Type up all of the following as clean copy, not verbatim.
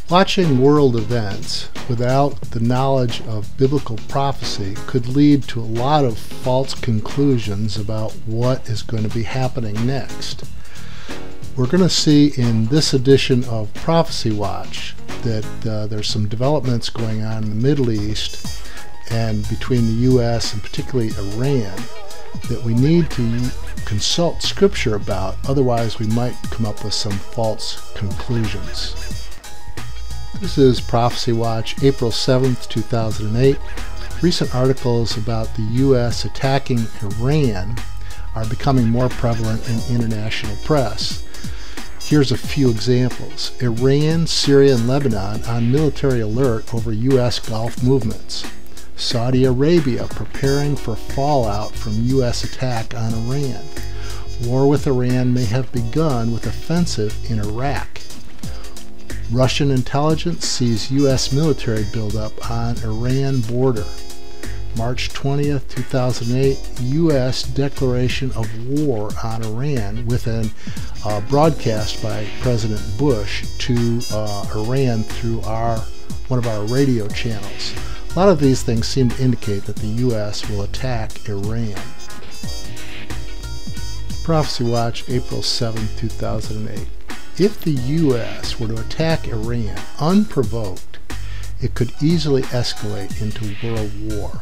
Watching world events without the knowledge of biblical prophecy could lead to a lot of false conclusions about what is going to be happening next. We're going to see in this edition of Prophecy Watch that there's some developments going on in the Middle East and between the U.S. and particularly Iran that we need to consult Scripture about, otherwise we might come up with some false conclusions. This is Prophecy Watch, April 7th, 2008. Recent articles about the U.S. attacking Iran are becoming more prevalent in international press. Here's a few examples. Iran, Syria, and Lebanon on military alert over U.S. Gulf movements. Saudi Arabia preparing for fallout from U.S. attack on Iran. War with Iran may have begun with offensive in Iraq. Russian intelligence sees U.S. military buildup on Iran border. March 20th, 2008, U.S. declaration of war on Iran with a broadcast by President Bush to Iran through one of our radio channels. A lot of these things seem to indicate that the U.S. will attack Iran. Prophecy Watch, April 7, 2008. If the U.S. were to attack Iran unprovoked, it could easily escalate into world war.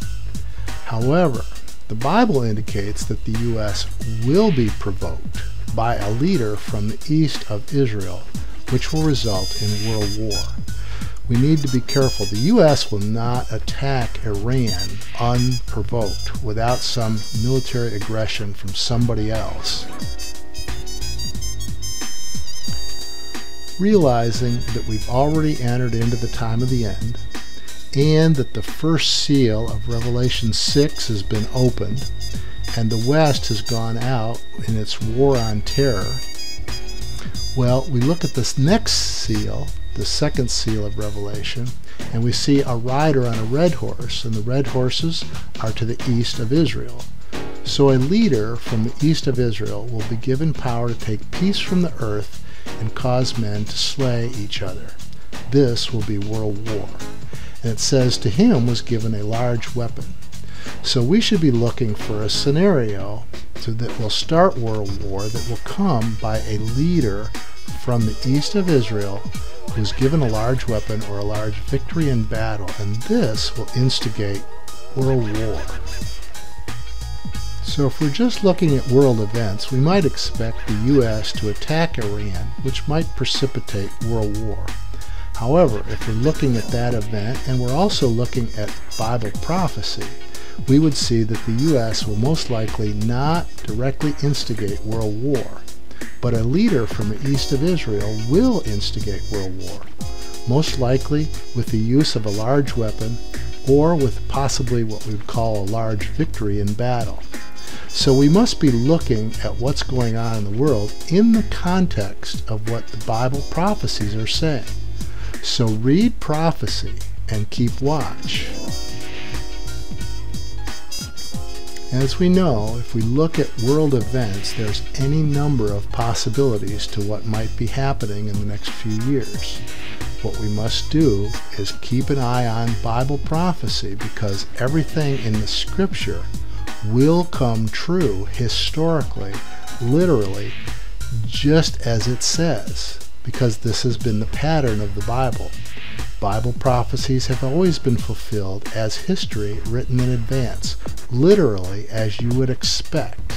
However, the Bible indicates that the U.S. will be provoked by a leader from the east of Israel, which will result in world war. We need to be careful. The U.S. will not attack Iran unprovoked without some military aggression from somebody else. Realizing that we've already entered into the time of the end, and that the first seal of Revelation 6 has been opened, and the West has gone out in its war on terror, well, we look at this next seal, the second seal of Revelation, and we see a rider on a red horse, and the red horses are to the east of Israel. So a leader from the east of Israel will be given power to take peace from the earth and cause men to slay each other. This will be world war. And it says to him was given a large weapon. So we should be looking for a scenario that will start world war that will come by a leader from the east of Israel who's given a large weapon or a large victory in battle, and this will instigate world war. So if we're just looking at world events, we might expect the U.S. to attack Iran, which might precipitate world war. However, if we're looking at that event, and we're also looking at Bible prophecy, we would see that the U.S. will most likely not directly instigate world war, but a leader from the east of Israel will instigate world war, most likely with the use of a large weapon or with possibly what we would call a large victory in battle. So we must be looking at what's going on in the world in the context of what the Bible prophecies are saying. So read prophecy and keep watch. As we know, if we look at world events, there's any number of possibilities to what might be happening in the next few years. What we must do is keep an eye on Bible prophecy, because everything in the Scripture will come true historically, literally, just as it says, because this has been the pattern of the Bible. Bible prophecies have always been fulfilled as history written in advance, literally as you would expect.